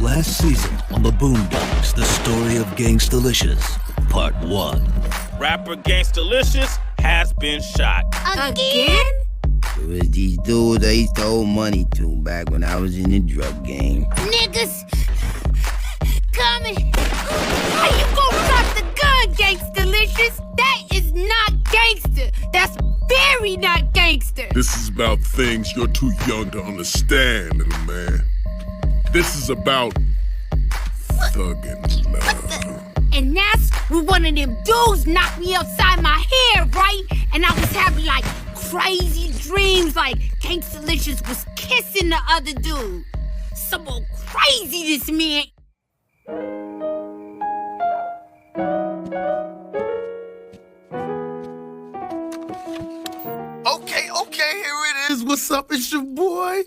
Last season on The Boondocks, the story of Gangstalicious, Part 1. Rapper Gangstalicious has been shot. Again? It was these dudes I used to owe money to back when I was in the drug game. Niggas coming. How you gonna drop the gun, Gangstalicious? That is not gangster. That's very not gangster. This is about things you're too young to understand, little man. This is about thuggin' love. And that's when one of them dudes knocked me upside my head, right? And I was having like crazy dreams, like Gangstalicious was kissing the other dude. Some old crazy this man. Okay, here it is. What's up? It's your boy.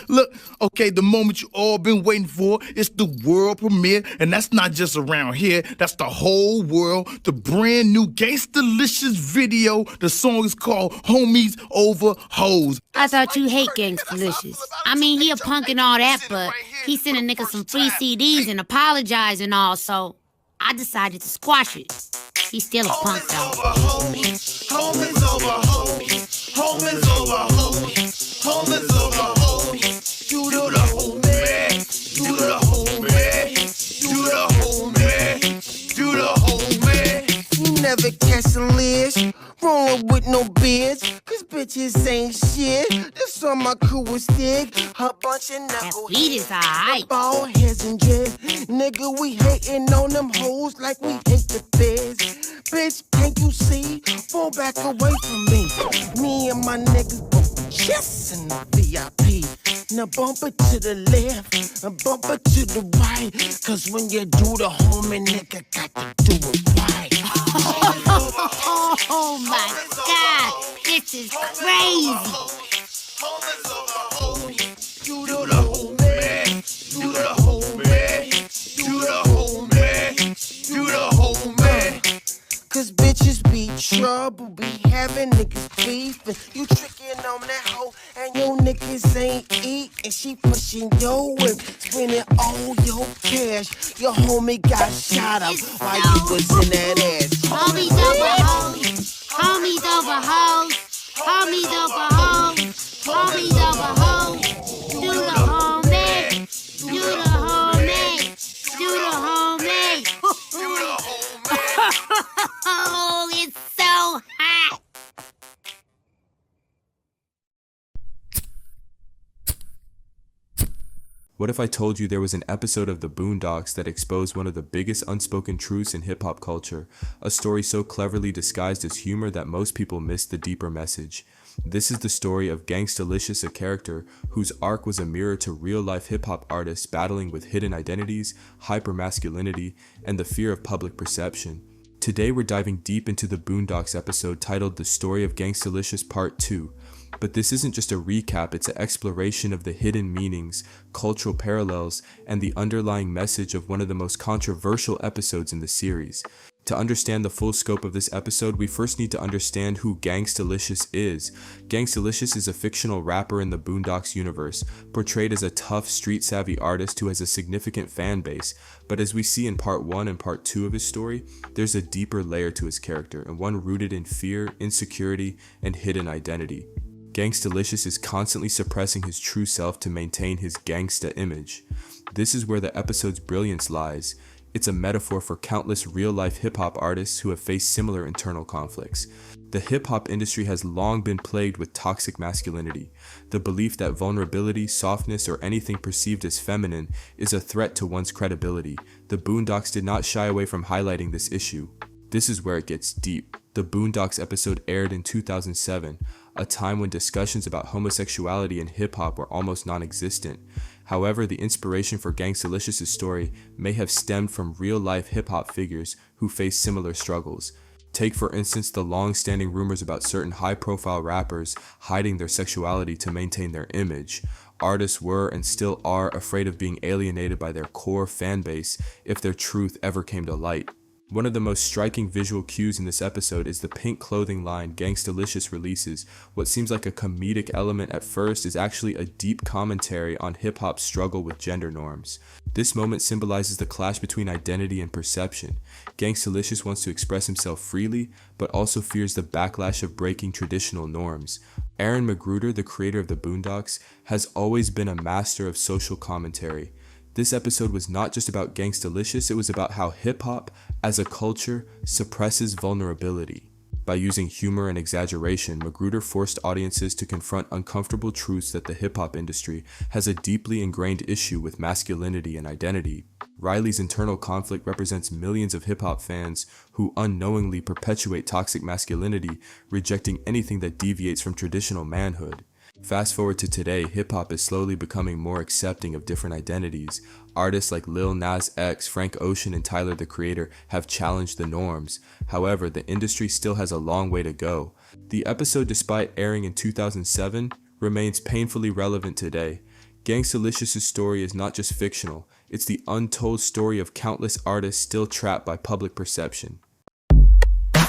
Look, okay, the moment you all been waiting for, it's the world premiere, and that's not just around here, that's the whole world. The brand new Gangstalicious video. The song is called Homies Over Hoes. I thought you hate Gangstalicious. I mean, he a punk and all that, but he sent a nigga some free CDs and apologized and all, so I decided to squash it. He's still a punk, though. Homies over hoes. Homies over hoes. Homies over hoes. You do the homie. You do the homie. You do the homie. You do the homie. You never catch a list, rolling with no beards, cause bitches ain't shit. This on my crew is thick, a bunch of That beat is alright. bald heads and dreads. Nigga, we hating on them hoes like we hate the feds. Bitch, can't you see? Fall back away from me. Me and my niggas both chests in the VIP. Now bump it to the left and bump it to the right, cause when you do the homie, nigga got to do it right. Oh my God, this is crazy. Homies over hoes. You do the homie. You do the homie. You do the homie. You do the homie. Cause bitches be trouble, be having niggas beefing. You tricking on that hoe, and your niggas ain't eating. She pushing your whip, spending all your cash. Your homie got shot up while you was in that ass. Homies over hoes. Homies over hoes. Homies over hoes. Homies over hoes. Do the homie. Do the homie. Do the homie. Oh, it's so hot. What if I told you there was an episode of The Boondocks that exposed one of the biggest unspoken truths in hip-hop culture, a story so cleverly disguised as humor that most people miss the deeper message? This is the story of Gangstalicious, a character whose arc was a mirror to real-life hip-hop artists battling with hidden identities, hypermasculinity, and the fear of public perception. Today we're diving deep into the Boondocks episode titled The Story of Gangstalicious Part 2. But this isn't just a recap, it's an exploration of the hidden meanings, cultural parallels, and the underlying message of one of the most controversial episodes in the series. To understand the full scope of this episode, we first need to understand who Gangstalicious is. Gangstalicious is a fictional rapper in the Boondocks universe, portrayed as a tough, street-savvy artist who has a significant fan base. But as we see in Part 1 and Part 2 of his story, there's a deeper layer to his character, and one rooted in fear, insecurity, and hidden identity. Gangstalicious is constantly suppressing his true self to maintain his gangsta image. This is where the episode's brilliance lies. It's a metaphor for countless real-life hip-hop artists who have faced similar internal conflicts. The hip-hop industry has long been plagued with toxic masculinity, the belief that vulnerability, softness, or anything perceived as feminine is a threat to one's credibility. The Boondocks did not shy away from highlighting this issue. This is where it gets deep. The Boondocks episode aired in 2007, a time when discussions about homosexuality in hip-hop were almost non-existent. However, the inspiration for Gangstalicious' story may have stemmed from real-life hip-hop figures who faced similar struggles. Take for instance the long-standing rumors about certain high-profile rappers hiding their sexuality to maintain their image. Artists were and still are afraid of being alienated by their core fan base if their truth ever came to light. One of the most striking visual cues in this episode is the pink clothing line Gangstalicious releases. What seems like a comedic element at first is actually a deep commentary on hip-hop's struggle with gender norms. This moment symbolizes the clash between identity and perception. Gangstalicious wants to express himself freely, but also fears the backlash of breaking traditional norms. Aaron Magruder, the creator of TheBoondocks, has always been a master of social commentary. This episode was not just about Gangstalicious, it was about how hip-hop, as a culture, suppresses vulnerability. By using humor and exaggeration, Magruder forced audiences to confront uncomfortable truths that the hip-hop industry has a deeply ingrained issue with masculinity and identity. Riley's internal conflict represents millions of hip-hop fans who unknowingly perpetuate toxic masculinity, rejecting anything that deviates from traditional manhood. Fast forward to today, hip-hop is slowly becoming more accepting of different identities. Artists like Lil Nas X, Frank Ocean, and Tyler the Creator have challenged the norms. However, the industry still has a long way to go. The episode, despite airing in 2007, remains painfully relevant today. Gangstalicious' story is not just fictional, it's the untold story of countless artists still trapped by public perception.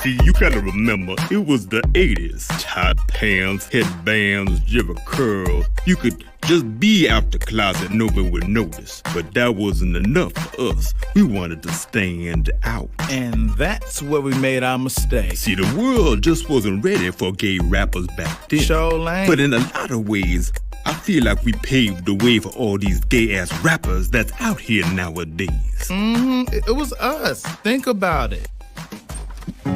See, you gotta remember, it was the 80s. Tight pants, headbands, jibber curls. You could just be out the closet, nobody would notice. But that wasn't enough for us. We wanted to stand out. And that's where we made our mistake. See, the world just wasn't ready for gay rappers back then. Sure ain't. But in a lot of ways, I feel like we paved the way for all these gay-ass rappers that's out here nowadays. It was us. Think about it.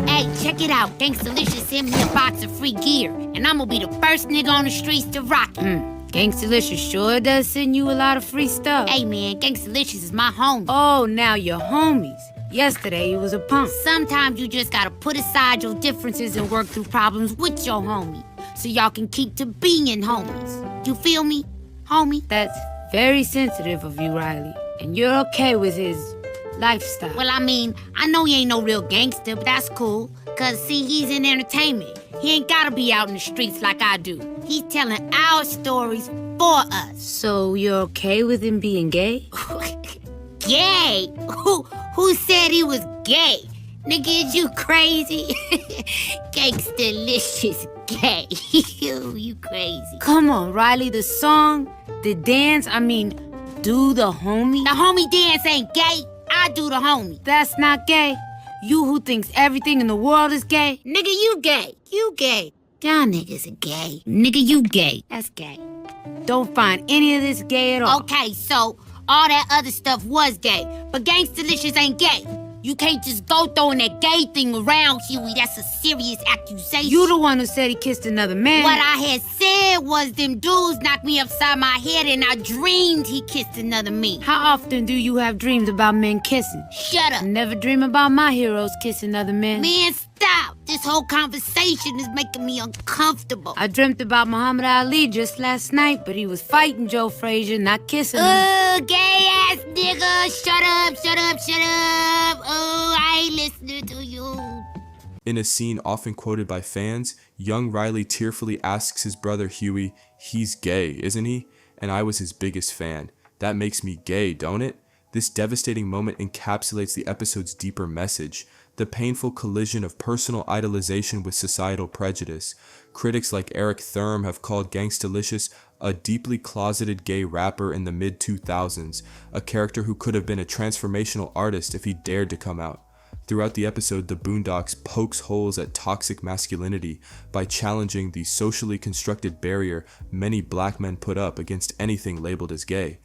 Hey, check it out. Gangstalicious sent me a box of free gear, and I'm gonna be the first nigga on the streets to rock it. Gangstalicious sure does send you a lot of free stuff. Hey, man, Gangstalicious is my homie. Oh, now you're homies. Yesterday you was a punk. Sometimes you just gotta put aside your differences and work through problems with your homie, so y'all can keep to being homies. You feel me, homie? That's very sensitive of you, Riley. And you're okay with his lifestyle. Well, I mean, I know he ain't no real gangster, but that's cool. Cause see, he's in entertainment. He ain't gotta be out in the streets like I do. He's telling our stories for us. So you're okay with him being gay? Gay? Who said he was gay? Nigga, is you crazy? Gangstalicious gay. You crazy. Come on, Riley, the song, the dance, do the homie. The homie dance ain't gay. I do the homie. That's not gay. You who thinks everything in the world is gay? Nigga, you gay. You gay. Y'all niggas are gay. Nigga, you gay. That's gay. Don't find any of this gay at all. Okay, so all that other stuff was gay, but Gangstalicious ain't gay. You can't just go throwing that gay thing around, Huey. That's a serious accusation. You the one who said he kissed another man. What I had said was them dudes knocked me upside my head and I dreamed he kissed another man. How often do you have dreams about men kissing? Shut up. I never dream about my heroes kissing other men. Man, stop. This whole conversation is making me uncomfortable. I dreamt about Muhammad Ali just last night, but he was fighting Joe Frazier, not kissing him. Gay ass nigga. Shut up, shut up, shut up. Oh, I ain't listening to you. In a scene often quoted by fans, young Riley tearfully asks his brother Huey, "He's gay, isn't he? And I was his biggest fan. That makes me gay, don't it?" This devastating moment encapsulates the episode's deeper message, the painful collision of personal idolization with societal prejudice. Critics like Eric Thurm have called Gangstalicious a deeply closeted gay rapper in the mid-2000s, a character who could have been a transformational artist if he dared to come out. Throughout the episode, TheBoondocks pokes holes at toxic masculinity by challenging the socially constructed barrier many black men put up against anything labeled as gay.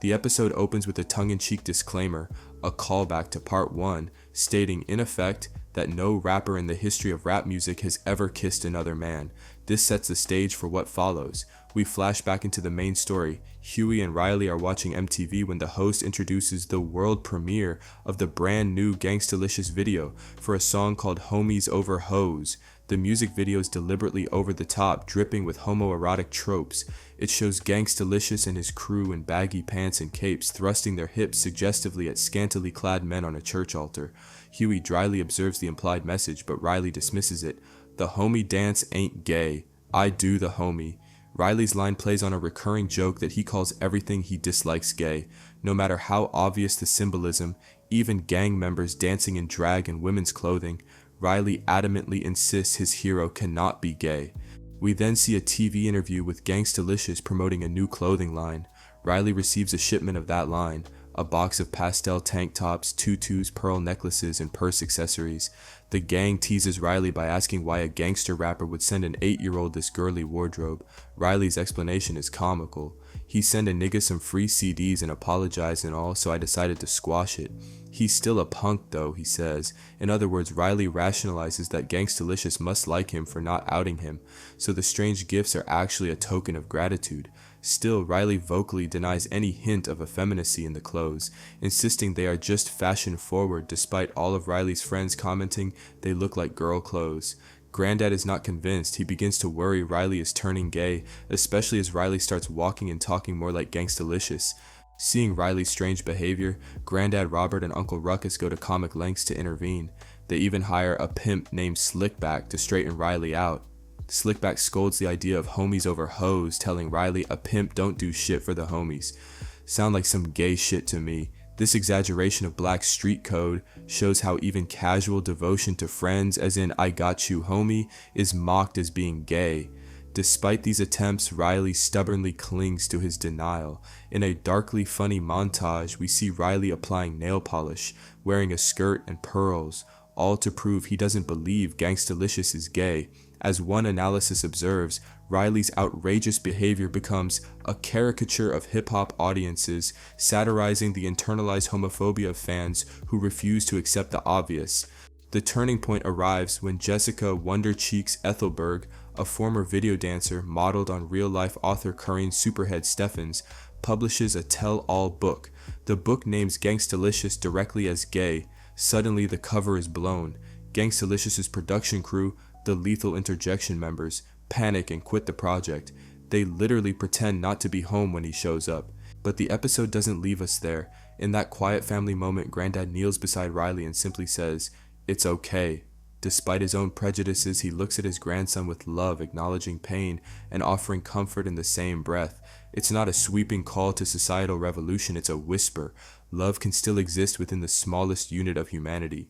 The episode opens with a tongue-in-cheek disclaimer, a callback to part 1, stating in effect that no rapper in the history of rap music has ever kissed another man. This sets the stage for what follows. We flash back into the main story. Huey and Riley are watching MTV when the host introduces the world premiere of the brand new Gangstalicious video for a song called Homies Over Hoes. The music video is deliberately over the top, dripping with homoerotic tropes. It shows Gangstalicious and his crew in baggy pants and capes, thrusting their hips suggestively at scantily clad men on a church altar. Huey dryly observes the implied message, but Riley dismisses it. The homie dance ain't gay. I do the homie. Riley's line plays on a recurring joke that he calls everything he dislikes gay. No matter how obvious the symbolism, even gang members dancing in drag and women's clothing, Riley adamantly insists his hero cannot be gay. We then see a TV interview with Gangstalicious promoting a new clothing line. Riley receives a shipment of that line, a box of pastel tank tops, tutus, pearl necklaces, and purse accessories. The gang teases Riley by asking why a gangster rapper would send an 8-year-old this girly wardrobe. Riley's explanation is comical. He sent a nigga some free CDs and apologized and all, so I decided to squash it. He's still a punk though, he says. In other words, Riley rationalizes that Gangstalicious must like him for not outing him, so the strange gifts are actually a token of gratitude. Still, Riley vocally denies any hint of effeminacy in the clothes, insisting they are just fashion forward despite all of Riley's friends commenting they look like girl clothes. Granddad is not convinced. He begins to worry Riley is turning gay, especially as Riley starts walking and talking more like Gangstalicious. Seeing Riley's strange behavior, Granddad Robert and Uncle Ruckus go to comic lengths to intervene. They even hire a pimp named Slickback to straighten Riley out. Slickback scolds the idea of homies over hoes, telling Riley a pimp don't do shit for the homies. Sound like some gay shit to me. This exaggeration of black street code shows how even casual devotion to friends, as in I got you homie, is mocked as being gay. Despite these attempts, Riley stubbornly clings to his denial. In a darkly funny montage, we see Riley applying nail polish, wearing a skirt and pearls, all to prove he doesn't believe Gangstalicious is gay. As one analysis observes, Riley's outrageous behavior becomes a caricature of hip-hop audiences, satirizing the internalized homophobia of fans who refuse to accept the obvious. The turning point arrives when Jessica Wonder Cheeks Ethelberg, a former video dancer modeled on real-life author Corinne Superhead Steffens, publishes a tell-all book. The book names Gangstalicious directly as gay. Suddenly the cover is blown. Gangstalicious's production crew, the Lethal Interjection members, panic and quit the project. They literally pretend not to be home when he shows up. But the episode doesn't leave us there. In that quiet family moment, Granddad kneels beside Riley and simply says, "It's okay." Despite his own prejudices, he looks at his grandson with love, acknowledging pain and offering comfort in the same breath. It's not a sweeping call to societal revolution, it's a whisper. Love can still exist within the smallest unit of humanity.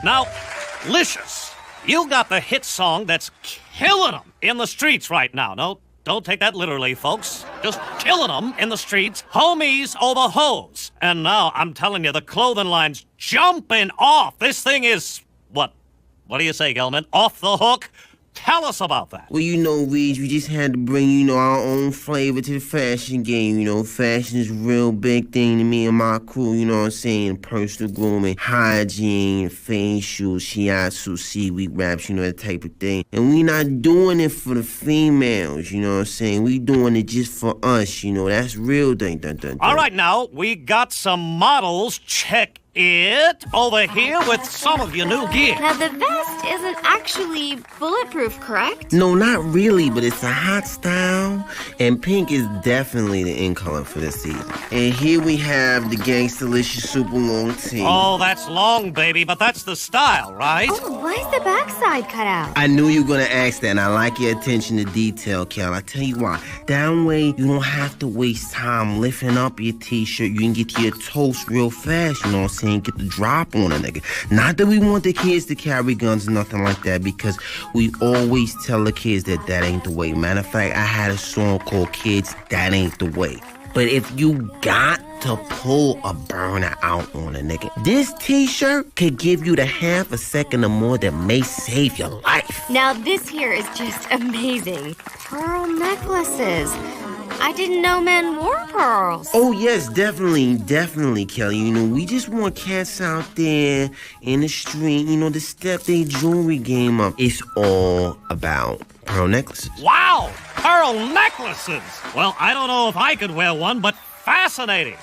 Now, Licious, you got the hit song that's killing them in the streets right now. No, don't take that literally, folks. Just killing them in the streets. Homies over hoes. And now, I'm telling you, the clothing line's jumping off. This thing is, what do you say, Gelman? Off the hook? Tell us about that. Well, Reed, we just had to bring, our own flavor to the fashion game. Fashion is a real big thing to me and my crew, what I'm saying? Personal grooming, hygiene, facial, shiatsu, seaweed wraps, that type of thing. And we not doing it for the females, what I'm saying? We doing it just for us, that's real thing. Dun, dun, dun. All right, now, we got some models. Check it over here with some of your new gear. Now, the vest isn't actually bulletproof, correct? No, not really, but it's a hot style, and pink is definitely the in color for this season. And here we have the Gangstalicious super long tee. Oh, that's long, baby, but that's the style, right? Oh, why is the backside cut out? I knew you were gonna ask that, and I like your attention to detail, Cal. I tell you why. That way, you don't have to waste time lifting up your t-shirt. You can get to your toast real fast, what I'm saying? Get the drop on a nigga. Not that we want the kids to carry guns or nothing like that, because we always tell the kids that ain't the way. Matter of fact, I had a song called Kids, That Ain't the Way. But if you got to pull a burner out on a nigga, this t-shirt could give you the half a second or more that may save your life. Now this here is just amazing. Pearl necklaces. I didn't know men wore pearls. Oh, yes, definitely, Kelly. We just want cats out there in the street, to step their jewelry game up. It's all about pearl necklaces. Wow! Pearl necklaces! Well, I don't know if I could wear one, but fascinating.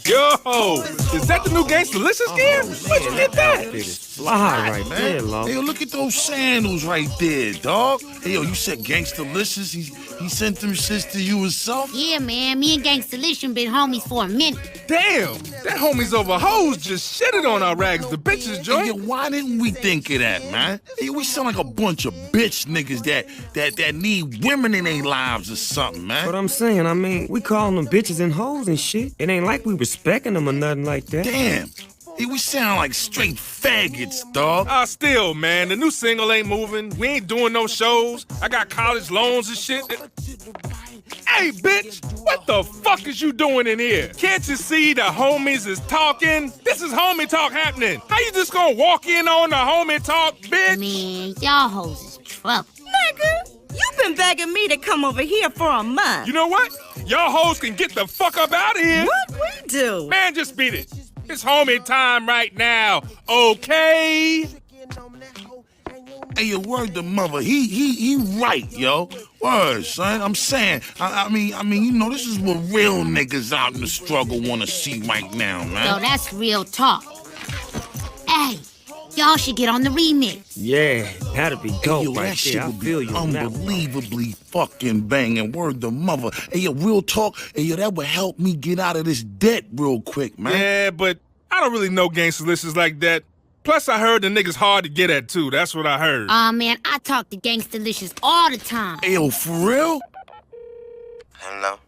Yo, is that the new Gangstalicious gear? Where'd you get that? Fly right there, love. Hey, yo, look at those sandals right there, dog. Hey, yo, you said Gangstalicious. He sent them shits to you himself? Yeah, man. Me and Gangstalicious been homies for a minute. Damn, that homies over hoes just shitted on our rags the bitches joint. Hey, why didn't we think of that, man? Hey, we sound like a bunch of bitch niggas that need women in their lives or something, man. What I'm saying, I mean, we calling them bitches and hoes and shit. It ain't like we respecting them or nothing like that. Damn. Hey, we sound like straight faggots, dog. Still, man, the new single ain't moving. We ain't doing no shows. I got college loans and shit. Hey, bitch, what the fuck is you doing in here? Can't you see the homies is talking? This is homie talk happening. How you just gonna walk in on the homie talk, bitch? Man, y'all hoes is trouble. Nigga, you been begging me to come over here for a month. You know what? Y'all hoes can get the fuck up out of here. What we do? Man, just beat it. It's homie time right now, okay? Hey, your word to mother, he right, yo. Word, son. I'm saying, I mean, you know, this is what real niggas out in the struggle want to see right now, man. Yo, that's real talk. Hey, y'all should get on the remix. Yeah, that'd be dope, yo, right that shit there. I would feel be you on that one. unbelievably fucking banging. Word to mother. Hey, yo, real talk. Hey, yo, that would help me get out of this debt real quick, man. Yeah, but I don't really know Gangstalicious like that. Plus, I heard the niggas hard to get at, too. That's what I heard. Man, I talk to Gangstalicious all the time. Hey, yo, for real? Hello?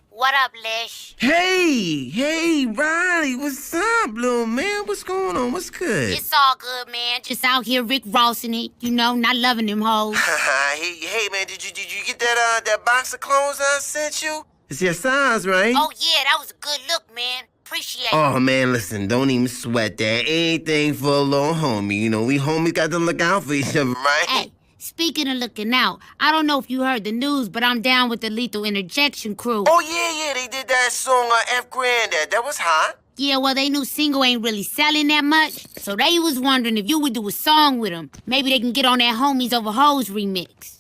What up, Lish? Hey, Riley, what's up, little man? What's going on? What's good? It's all good, man. Just out here Rick Rossing it, you know, not loving them hoes. hey, man, did you get that box of clothes I sent you? It's your size, right? Oh, yeah, that was a good look, man. Appreciate it. Oh, man, listen, don't even sweat that. Anything for a little homie. You know, we homies got to look out for each other, right? Hey, speaking of looking out, I don't know if you heard the news, but I'm down with the Lethal Interjection crew. Oh, yeah, they did that song, F Granddad. That was hot. Yeah, well, they new single ain't really selling that much, so they was wondering if you would do a song with them. Maybe they can get on that Homies Over Hoes remix.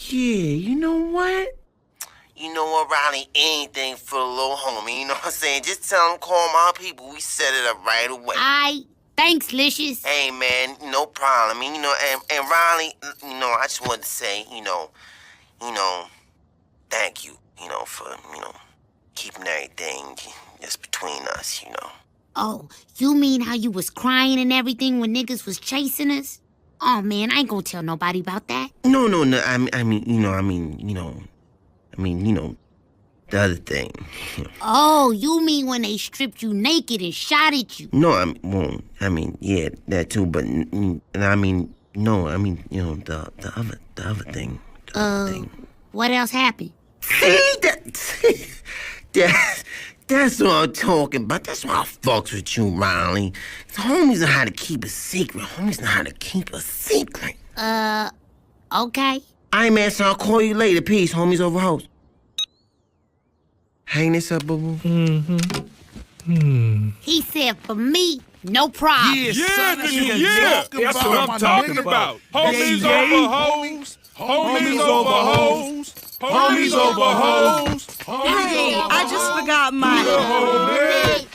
Yeah, you know what? You know what, Riley? Anything for the little homie, you know what I'm saying? Just tell him, call my people, we set it up right away. Thanks, Licious. Hey, man, no problem. I mean, you know, and Riley, you know, I just wanted to say, you know, thank you, you know, for, you know, keeping everything just between us, you know. Oh, you mean how you was crying and everything when niggas was chasing us? Oh, man, I ain't gonna tell nobody about that. No, I mean, the other thing. Oh, you mean when they stripped you naked and shot at you? No, yeah, that too, but, you know, the other thing. The other thing. What else happened? See, that's what I'm talking about. That's why I fucks with you, Riley. Homies know how to keep a secret. Okay. Alright, man, so I'll call you later. Peace, homies over hoes. Hang this up, boo-boo. He said for me, no problem. Yeah, that's what I'm talking about. Homies over hoes. Homies over hoes. Homies over hoes. Hey, I just forgot my...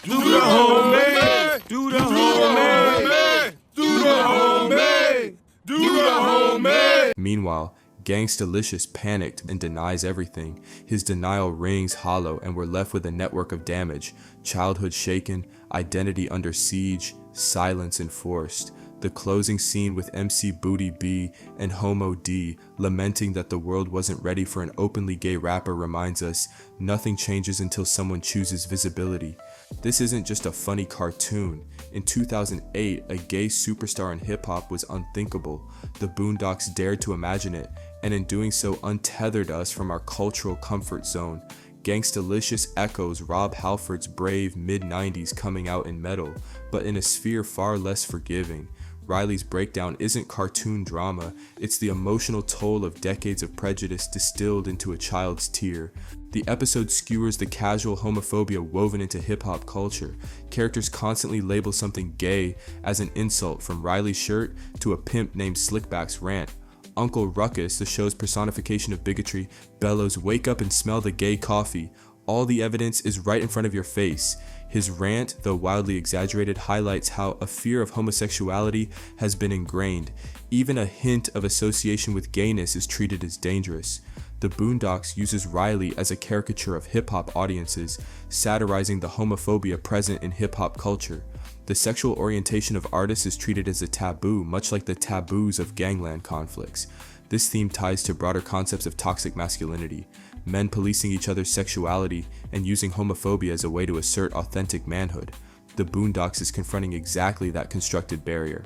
Do the homie. Do the homie. Do the homie. Do the homie. Meanwhile, Gangstalicious panicked and denies everything. His denial rings hollow and we're left with a network of damage. Childhood shaken, identity under siege, silence enforced. The closing scene with MC Booty B and Homo D lamenting that the world wasn't ready for an openly gay rapper reminds us nothing changes until someone chooses visibility. This isn't just a funny cartoon. In 2008, a gay superstar in hip-hop was unthinkable. The Boondocks dared to imagine it, and in doing so untethered us from our cultural comfort zone. Gangstalicious echoes Rob Halford's brave mid-90s coming out in metal, but in a sphere far less forgiving. Riley's breakdown isn't cartoon drama, it's the emotional toll of decades of prejudice distilled into a child's tear. The episode skewers the casual homophobia woven into hip-hop culture. Characters constantly label something gay as an insult, from Riley's shirt to a pimp named Slickback's rant. Uncle Ruckus, the show's personification of bigotry, bellows, "Wake up and smell the gay coffee." All the evidence is right in front of your face. His rant, though wildly exaggerated, highlights how a fear of homosexuality has been ingrained. Even a hint of association with gayness is treated as dangerous. The Boondocks uses Riley as a caricature of hip-hop audiences, satirizing the homophobia present in hip-hop culture. The sexual orientation of artists is treated as a taboo, much like the taboos of gangland conflicts. This theme ties to broader concepts of toxic masculinity, men policing each other's sexuality, and using homophobia as a way to assert authentic manhood. The Boondocks is confronting exactly that constructed barrier.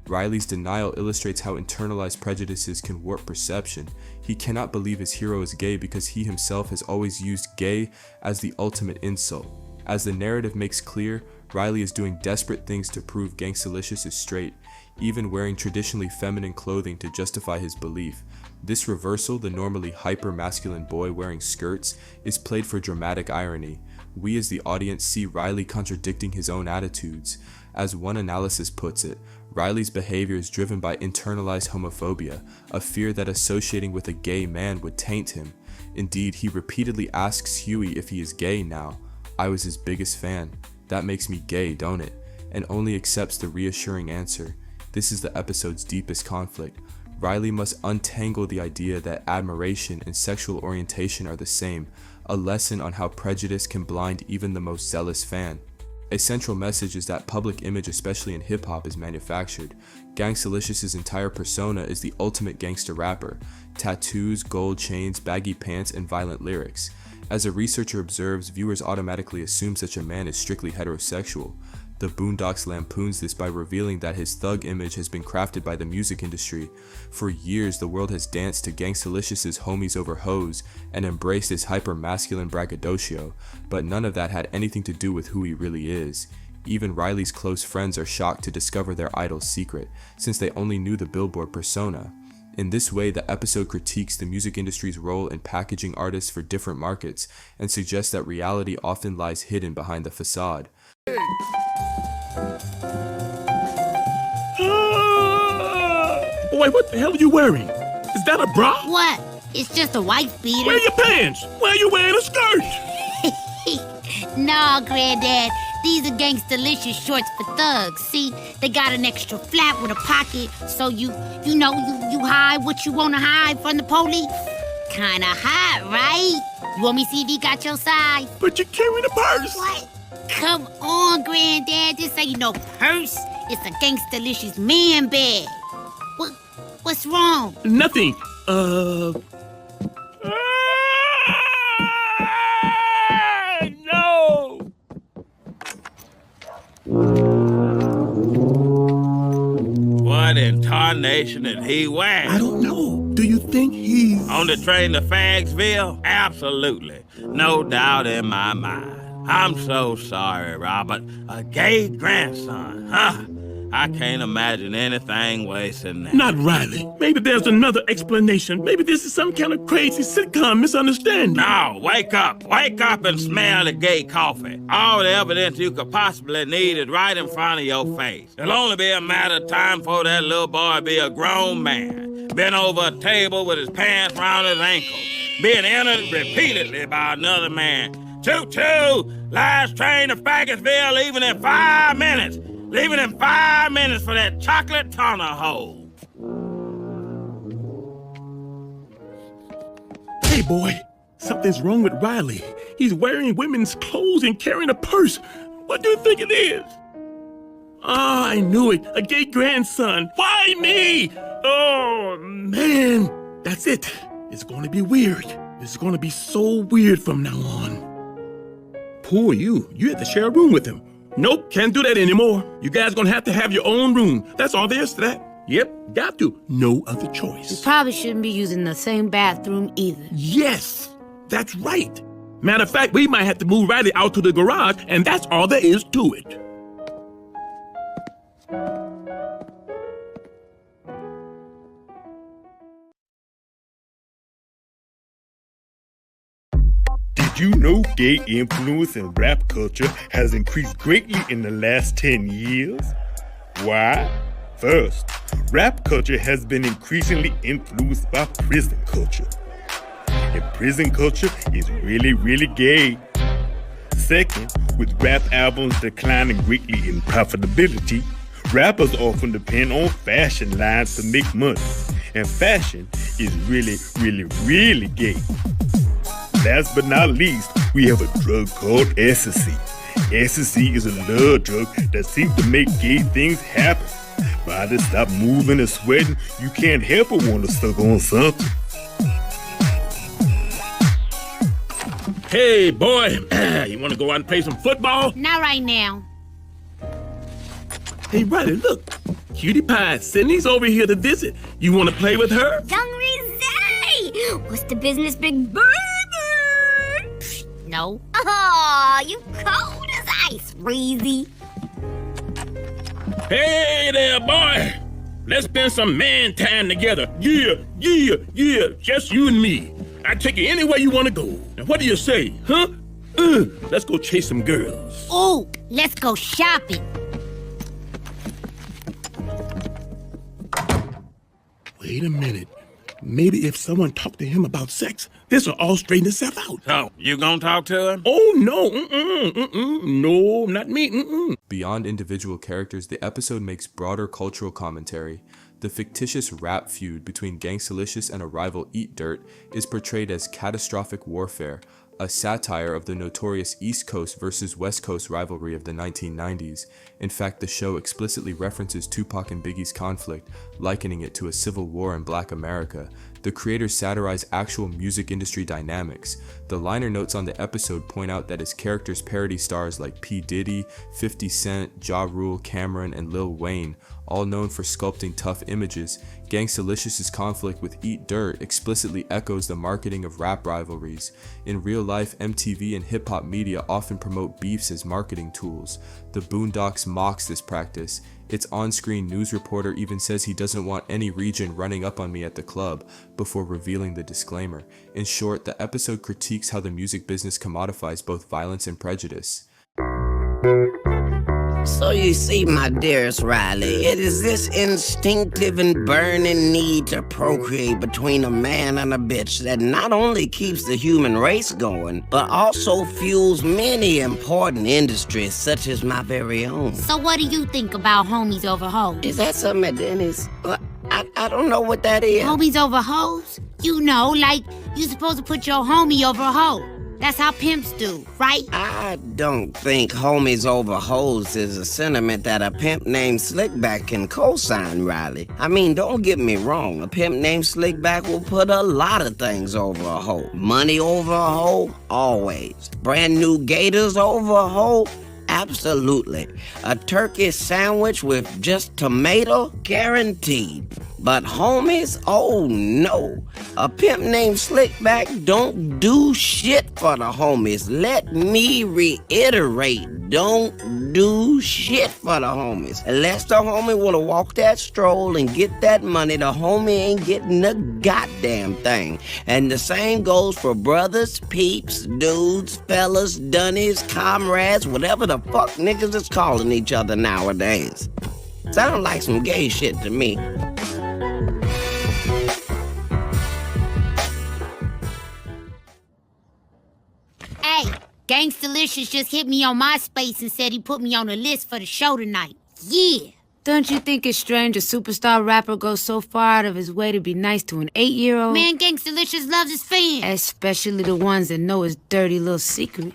Riley's denial illustrates how internalized prejudices can warp perception. He cannot believe his hero is gay because he himself has always used gay as the ultimate insult. As the narrative makes clear, Riley is doing desperate things to prove Gangstalicious is straight, even wearing traditionally feminine clothing to justify his belief. This reversal, the normally hyper-masculine boy wearing skirts, is played for dramatic irony. We as the audience see Riley contradicting his own attitudes. As one analysis puts it, Riley's behavior is driven by internalized homophobia, a fear that associating with a gay man would taint him. Indeed, he repeatedly asks Huey if he is gay now. I was his biggest fan. That makes me gay, don't it? And only accepts the reassuring answer. This is the episode's deepest conflict. Riley must untangle the idea that admiration and sexual orientation are the same, a lesson on how prejudice can blind even the most zealous fan. A central message is that public image, especially in hip-hop, is manufactured. Gangstalicious' entire persona is the ultimate gangster rapper. Tattoos, gold chains, baggy pants, and violent lyrics. As a researcher observes, viewers automatically assume such a man is strictly heterosexual. The Boondocks lampoons this by revealing that his thug image has been crafted by the music industry. For years, the world has danced to Gangstalicious' homies over hoes and embraced his hyper-masculine braggadocio, but none of that had anything to do with who he really is. Even Riley's close friends are shocked to discover their idol's secret, since they only knew the Billboard persona. In this way, the episode critiques the music industry's role in packaging artists for different markets and suggests that reality often lies hidden behind the facade. Boy, what the hell are you wearing? Is that a bra? What? It's just a wife beater. Where are your pants? Why are you wearing a skirt? Nah, Granddad. These are Gangstalicious shorts for thugs. See, they got an extra flap with a pocket, so you hide what you want to hide from the police. Kinda hot, right? You want me to see if he got your side? But you're carrying a purse. What? Come on, Granddad. This ain't no purse. It's a Gangstalicious man bag. What's wrong? Nothing. No! What in tarnation did he wear? I don't know. Do you think he's... On the train to Fagsville? Absolutely. No doubt in my mind. I'm so sorry, Robert. A gay grandson, huh? I can't imagine anything worse than that. Not Riley. Maybe there's another explanation. Maybe this is some kind of crazy sitcom misunderstanding. No, wake up. Wake up and smell the gay coffee. All the evidence you could possibly need is right in front of your face. It'll only be a matter of time before that little boy be a grown man, bent over a table with his pants round his ankles, being entered repeatedly by another man. Choo-choo! Last train to Faggottsville leaving in 5 minutes. Leaving in 5 minutes for that chocolate tunnel hole. Hey, boy. Something's wrong with Riley. He's wearing women's clothes and carrying a purse. What do you think it is? Ah, I knew it. A gay grandson. Why me? Oh, man. That's it. It's going to be weird. It's going to be so weird from now on. Poor you. You had to share a room with him. Nope, can't do that anymore. You guys gonna have to have your own room. That's all there is to that. Yep, got to. No other choice. You probably shouldn't be using the same bathroom either. Yes, that's right. Matter of fact, we might have to move Riley out to the garage, and that's all there is to it. Did you know gay influence in rap culture has increased greatly in the last 10 years? Why? First, rap culture has been increasingly influenced by prison culture. And prison culture is really, really gay. Second, with rap albums declining greatly in profitability, rappers often depend on fashion lines to make money. And fashion is really, really, really gay. Last but not least, we have a drug called ecstasy. Ecstasy is a love drug that seems to make gay things happen. Bodies stop moving and sweating, you can't help but want to suck on something. Hey, boy, you want to go out and play some football? Not right now. Hey, Riley, look. Cutie Pie, Sydney's over here to visit. You want to play with her? Young Rizzy! What's the business, big bird? No. Oh, you cold as ice, Reezy. Hey there, boy. Let's spend some man time together. Yeah, just you and me. I take you anywhere you want to go. Now, what do you say, huh? Let's go chase some girls. Ooh, let's go shopping. Wait a minute. Maybe if someone talked to him about sex, this will all straighten itself out. So, you gonna talk to him? Oh, no. No, not me. Beyond individual characters, the episode makes broader cultural commentary. The fictitious rap feud between Gangstalicious and a rival Eat Dirt is portrayed as catastrophic warfare, a satire of the notorious East Coast versus West Coast rivalry of the 1990s. In fact, the show explicitly references Tupac and Biggie's conflict, likening it to a civil war in Black America. The creators satirize actual music industry dynamics. The liner notes on the episode point out that his characters parody stars like P. Diddy, 50 Cent, Ja Rule, Cameron, and Lil Wayne, all known for sculpting tough images. Gangstalicious' conflict with Eat Dirt explicitly echoes the marketing of rap rivalries. In real life, MTV and hip-hop media often promote beefs as marketing tools. The Boondocks mocks this practice. Its on-screen news reporter even says he doesn't want any region running up on me at the club, before revealing the disclaimer. In short, the episode critiques how the music business commodifies both violence and prejudice. So you see, my dearest Riley, it is this instinctive and burning need to procreate between a man and a bitch that not only keeps the human race going, but also fuels many important industries, such as my very own. So what do you think about homies over hoes? Is that something at Denny's? I don't know what that is. Homies over hoes? You know, like, you supposed to put your homie over a hoe. That's how pimps do, right? I don't think homies over hoes is a sentiment that a pimp named Slickback can co-sign, Riley. I mean, don't get me wrong. A pimp named Slickback will put a lot of things over a hoe. Money over a hoe? Always. Brand new gators over a hoe? Absolutely. A turkey sandwich with just tomato? Guaranteed. But homies? Oh no. A pimp named Slickback don't do shit for the homies. Let me reiterate, don't do shit for the homies. Unless the homie wanna walk that stroll and get that money, the homie ain't getting a goddamn thing. And the same goes for brothers, peeps, dudes, fellas, dunnies, comrades, whatever the fuck niggas is calling each other nowadays. Sound like some gay shit to me. Hey, Gangstalicious just hit me on MySpace and said he put me on the list for the show tonight. Yeah. Don't you think it's strange a superstar rapper goes so far out of his way to be nice to an 8-year-old? Man, Gangstalicious loves his fans. Especially the ones that know his dirty little secret.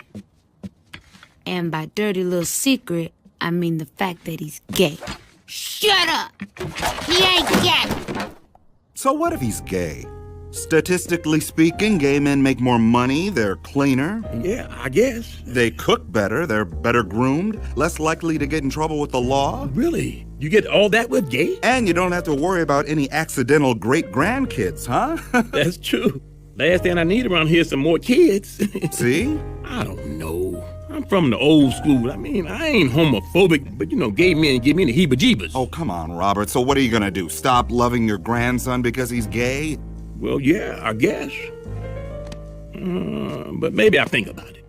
And by dirty little secret, I mean the fact that he's gay. Shut up! He ain't gay. So what if he's gay? Statistically speaking, gay men make more money, they're cleaner. Yeah, I guess. They cook better, they're better groomed, less likely to get in trouble with the law. Really? You get all that with gay? And you don't have to worry about any accidental great-grandkids, huh? That's true. Last thing I need around here is some more kids. See? I don't know. I'm from the old school. I mean, I ain't homophobic, but you know, gay men give me the heebie-jeebies. Oh, come on, Robert. So what are you gonna do? Stop loving your grandson because he's gay? Well, yeah, I guess. But maybe I'll think about it.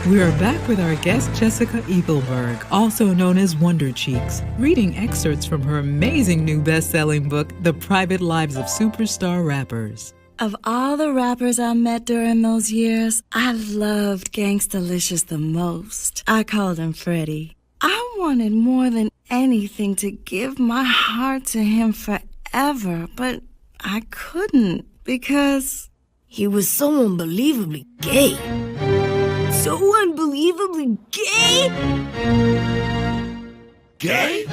We are back with our guest Jessica Ethelberg, also known as Wonder Cheeks, reading excerpts from her amazing new best-selling book, The Private Lives of Superstar Rappers. Of all the rappers I met during those years, I loved Gangstalicious the most. I called him Freddie. I wanted more than anything to give my heart to him forever, but I couldn't because he was so unbelievably gay. So unbelievably gay? Gay?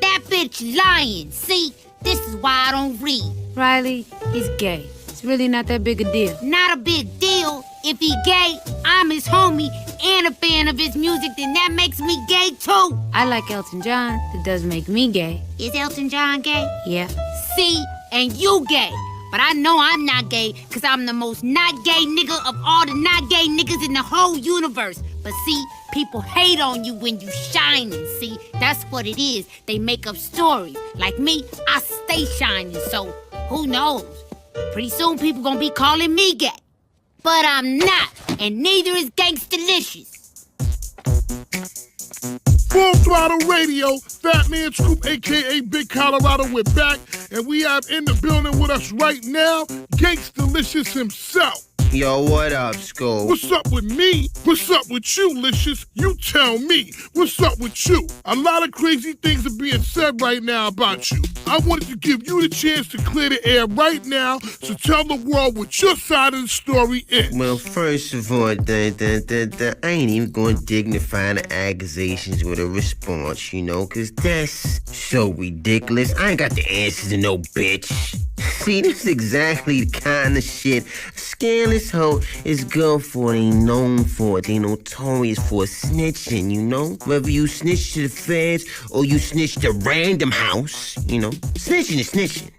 That bitch lying, see? This is why I don't read. Riley, he's gay. It's really not that big a deal. Not a big deal. If he gay, I'm his homie and a fan of his music, then that makes me gay too. I like Elton John. That does make me gay. Is Elton John gay? Yeah. See? And you gay. But I know I'm not gay, because I'm the most not gay nigga of all the not gay niggas in the whole universe. But see, people hate on you when you shining, see? That's what it is. They make up stories. Like me, I stay shining, so who knows? Pretty soon people gonna be calling me gay. But I'm not, and neither is Gangstalicious. Full Throttle Radio, Fat Man Scoop, a.k.a. Big Colorado, we're back, and we have in the building with us right now, Gangstalicious himself. Yo, what up, Scoop? What's up with me? What's up with you, Licious? You tell me. What's up with you? A lot of crazy things are being said right now about you. I wanted to give you the chance to clear the air right now, so tell the world what your side of the story is. Well, first of all, I ain't even going to dignify the accusations with a response, you know, because that's so ridiculous. I ain't got the answers to no bitch. See, this is exactly the kind of shit a scandalous hoe is good for, they known for, they notorious for snitching, you know? Whether you snitch to the feds or you snitch to Random House, you know? Snitching is snitching.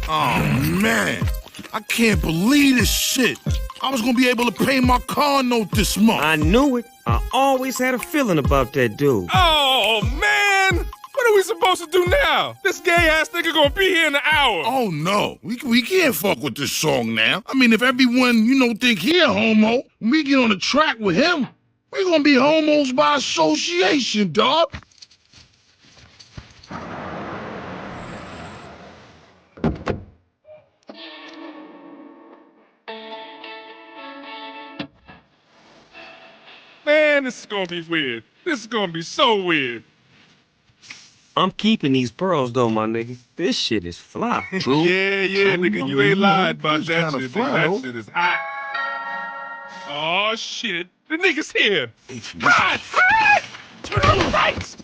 Oh, man. I can't believe this shit. I was gonna be able to pay my car note this month. I knew it. I always had a feeling about that dude. Oh, man! What are we supposed to do now? This gay-ass nigga gonna be here in an hour. Oh, no. We can't fuck with this song now. I mean, if everyone, think he a homo, when we get on the track with him, we're gonna be homos by association, dog. Man, this is gonna be weird. This is gonna be so weird. I'm keeping these pearls though, my nigga. This shit is fly. Yeah, nigga, you ain't lied about that shit. That shit is hot. Oh, shit. The nigga's here. God, turn on the lights.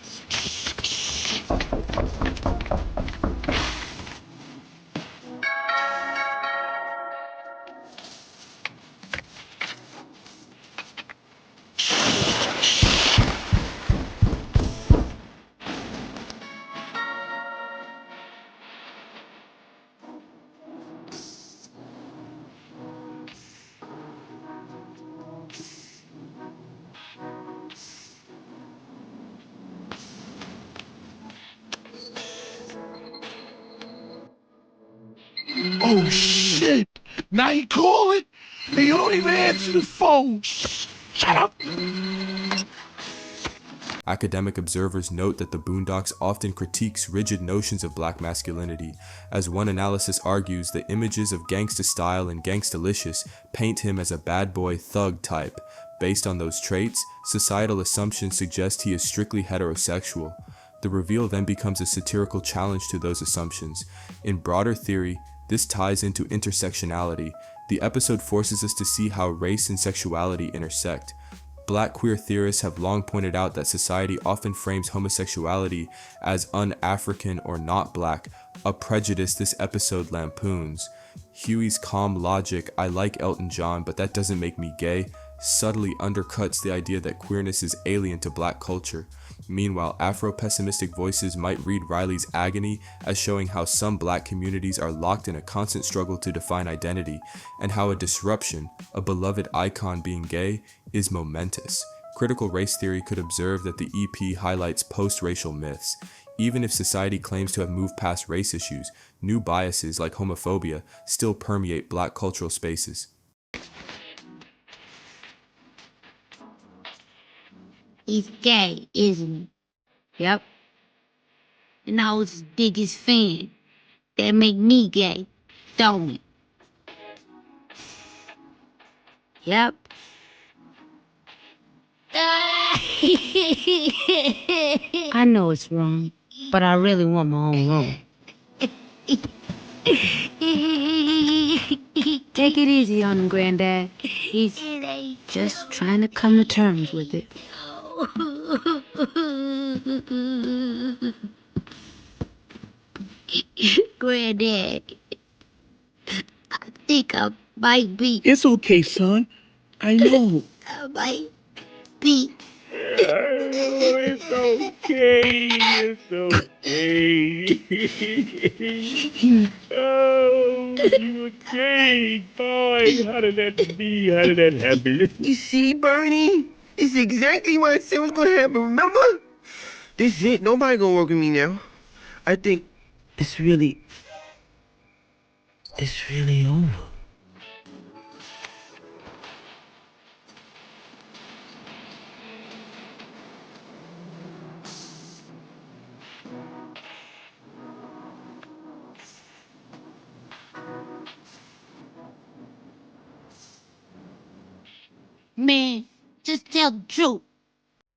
Oh, shit. Now he call it, and you don't even answer the phone. Shut up. Academic observers note that the Boondocks often critiques rigid notions of black masculinity. As one analysis argues, the images of Gangsta Style and Gangstalicious paint him as a bad boy thug type. Based on those traits, societal assumptions suggest he is strictly heterosexual. The reveal then becomes a satirical challenge to those assumptions. In broader theory, this ties into intersectionality. The episode forces us to see how race and sexuality intersect. Black queer theorists have long pointed out that society often frames homosexuality as un-African or not black, a prejudice this episode lampoons. Huey's calm logic, "I like Elton John, but that doesn't make me gay," subtly undercuts the idea that queerness is alien to black culture. Meanwhile, Afro-pessimistic voices might read Riley's agony as showing how some black communities are locked in a constant struggle to define identity, and how a disruption, a beloved icon being gay, is momentous. Critical race theory could observe that the EP highlights post-racial myths. Even if society claims to have moved past race issues, new biases like homophobia still permeate black cultural spaces. He's gay, isn't he? Yep. and I was his biggest fan. That make me gay, don't it? Yep. I know it's wrong, but I really want my own room. Take it easy on him, Granddad. He's just trying to come to terms with it. Granddad, I think I might be. It's okay, son. I know. I might be. It's okay. It's okay. Oh, you okay, boy. How did that be? How did that happen? You see, Bernie? It's exactly what I said was gonna happen, remember? This is it. Nobody gonna work with me now. I think it's really over. Man, just tell the truth.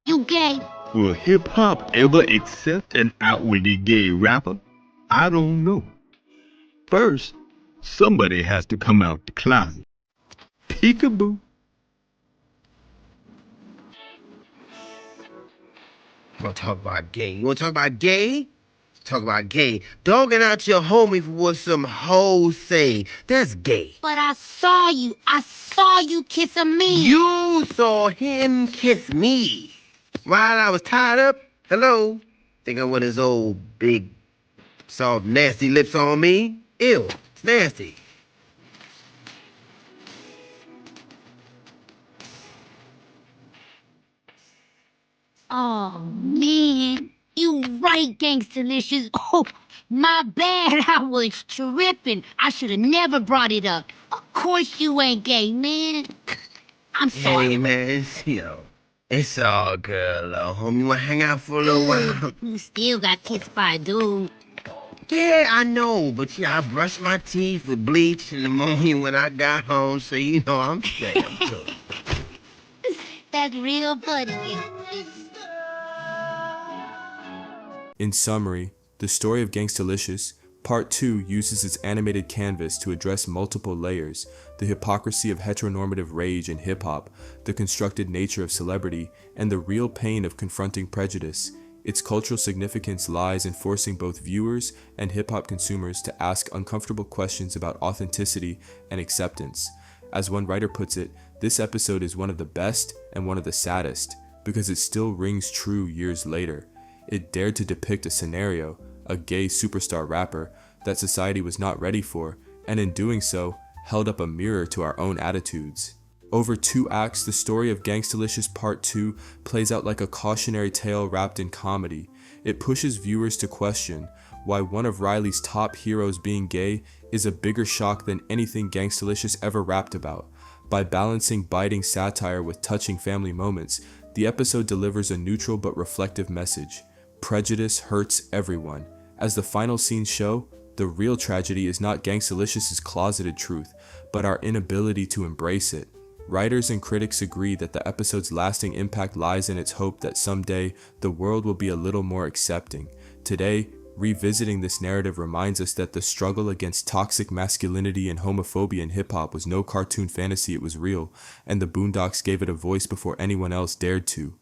You gay? Will hip-hop ever accept an outwardly gay rapper? I don't know. First, somebody has to come out the closet. Peekaboo. You wanna talk about gay? You wanna talk about gay? Talk about gay. Dogging out your homie for what some hoes say. That's gay. But I saw you. I saw you kissing me. You saw him kiss me while I was tied up. Hello? Think I want his old, big, soft, nasty lips on me? Ew, it's nasty. Oh, man. You right, Gangstalicious. Oh, my bad. I was tripping. I should have never brought it up. Of course you ain't gay, man. I'm sorry. Hey, man, it's all good, little homie. You wanna hang out for a little while? You still got kissed by a dude. Yeah, I know, but I brushed my teeth with bleach in the morning when I got home, so you know I'm straight. I'm good. That's real funny. In summary, the story of Gangstalicious, Part 2 uses its animated canvas to address multiple layers: the hypocrisy of heteronormative rage in hip-hop, the constructed nature of celebrity, and the real pain of confronting prejudice. Its cultural significance lies in forcing both viewers and hip-hop consumers to ask uncomfortable questions about authenticity and acceptance. As one writer puts it, this episode is one of the best and one of the saddest, because it still rings true years later. It dared to depict a scenario, a gay superstar rapper, that society was not ready for, and in doing so, held up a mirror to our own attitudes. Over 2 acts, the story of Gangstalicious Part 2 plays out like a cautionary tale wrapped in comedy. It pushes viewers to question why one of Riley's top heroes being gay is a bigger shock than anything Gangstalicious ever rapped about. By balancing biting satire with touching family moments, the episode delivers a neutral but reflective message. Prejudice hurts everyone. As the final scenes show, the real tragedy is not Gangstalicious's closeted truth, but our inability to embrace it. Writers and critics agree that the episode's lasting impact lies in its hope that someday the world will be a little more accepting. Today, revisiting this narrative reminds us that the struggle against toxic masculinity and homophobia in hip-hop was no cartoon fantasy, it was real, and the Boondocks gave it a voice before anyone else dared to.